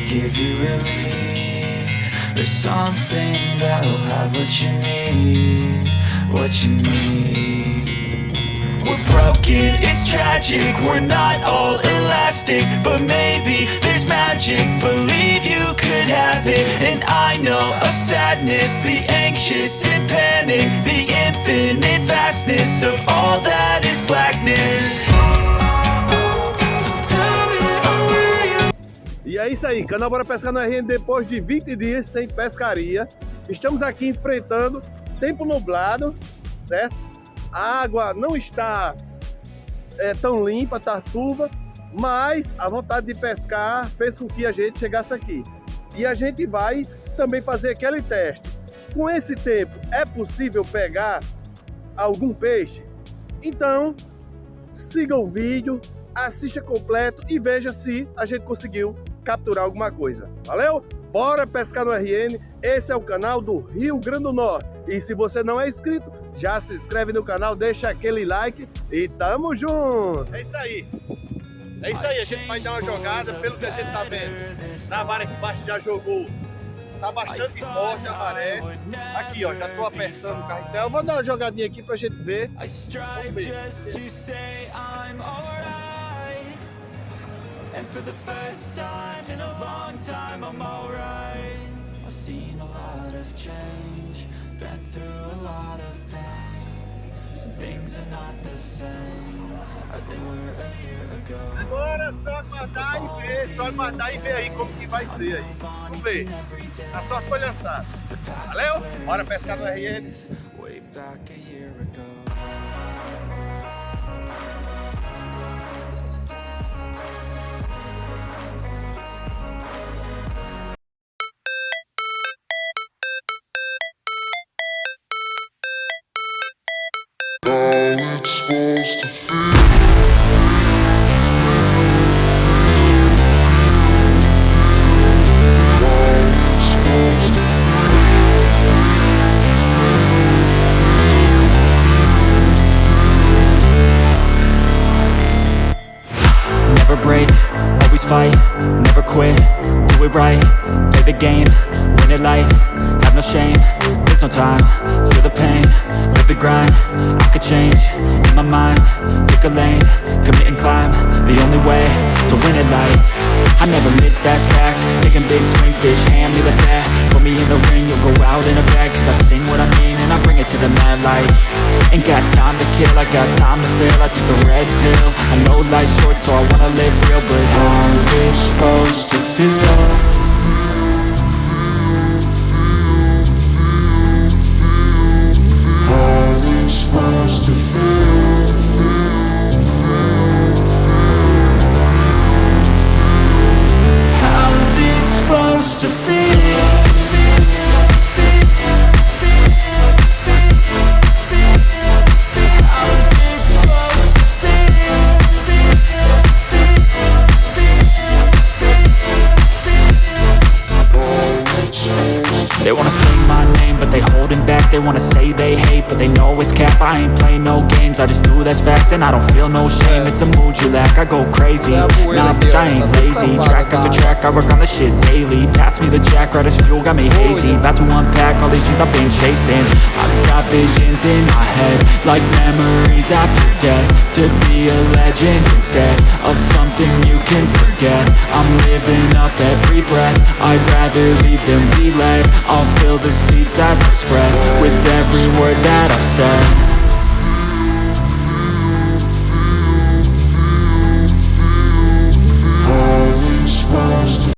give you relief. There's something that'll have what you need, what you need. We're broken, it's tragic, we're not all elastic, but maybe there's magic, believe you could have it. And I know of sadness, the anxious and panic, the infinite vastness of all that is blackness. E é isso aí, canal Bora Pescar no RN depois de 20 dias sem pescaria. Estamos aqui enfrentando tempo nublado, certo? A água não está tão limpa, está turva, mas a vontade de pescar fez com que a gente chegasse aqui. E a gente vai também fazer aquele teste. Com esse tempo, é possível pegar algum peixe? Então, siga o vídeo, assista completo e veja se a gente conseguiu capturar alguma coisa. Valeu? Bora pescar no RN, esse é o canal do Rio Grande do Norte. E se você não é inscrito, já se inscreve no canal, deixa aquele like e tamo junto! É isso aí! É isso aí, a gente vai dar uma jogada, pelo que a gente tá vendo. Na maré que baixo já jogou, tá bastante forte a maré. Aqui ó, já tô apertando o carretel. Eu vou dar uma jogadinha aqui pra gente ver. Vamos ver. And for the first time in a long time, I'm alright. I've seen a lot of change, been through a lot of pain. Some things are not the same as they were a year ago. Agora só aguardar e ver aí como que vai ser aí. Vamos ver. Tá só colhançada. Valeu? Bora pescar no RN. Way back a year ago. Never break, always fight, never quit, do it right, play the game, win it life, have no shame, there's no time, feel the pain, live the grind, I could change, in my mind, pick a lane, commit and climb, the only way to win it life. I never miss, that's fact, taking big swings, bitch, hand me the bat, put me in the ring, you'll go out in a bag, cause I sing what I mean and I bring it to the mad light. Ain't got time to kill, I got time to feel, I took the red pill, I know life's short so I wanna live real, but how's it supposed to feel? How's it supposed to feel? How's it supposed to feel? They wanna say my name, but they holding back. They wanna say they hate, but they know it's cap. I ain't play no games, I just do that's fact. And I don't feel no shame, it's a mood you lack. I go crazy, nah bitch I ain't lazy. Track after track, I work on this shit daily. Pass me the jack, right as fuel, got me hazy. About to unpack all these dreams I've been chasing. I've got visions in my head, like memories after death. To be a legend instead of something you can forget. I'm living up every breath, I'd rather lead than be led. I'll fill the seats as I spread with every word that I've said.